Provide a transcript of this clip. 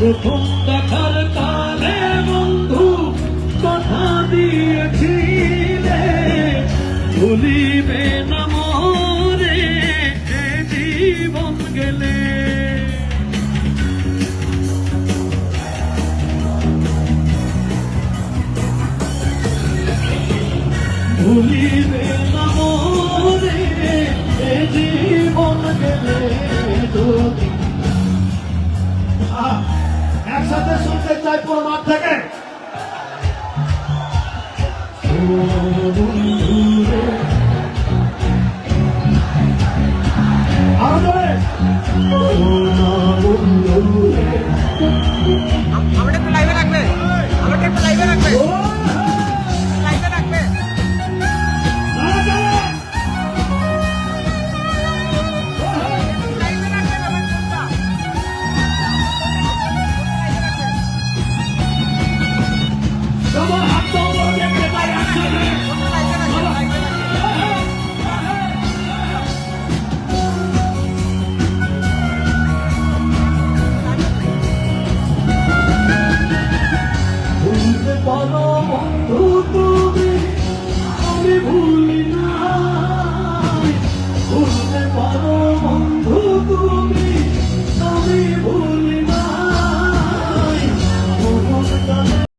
প্রথম দেখার কালে বন্ধু কথা দিয়েছিলে ভুলিবে না মোরে এ জীবন গেলে। ভুলিবে না মোরে এ জীবন গেলে যদি। একসাথে শুনতে চাই পুরো মাঠ থেকে। আরো জোরে।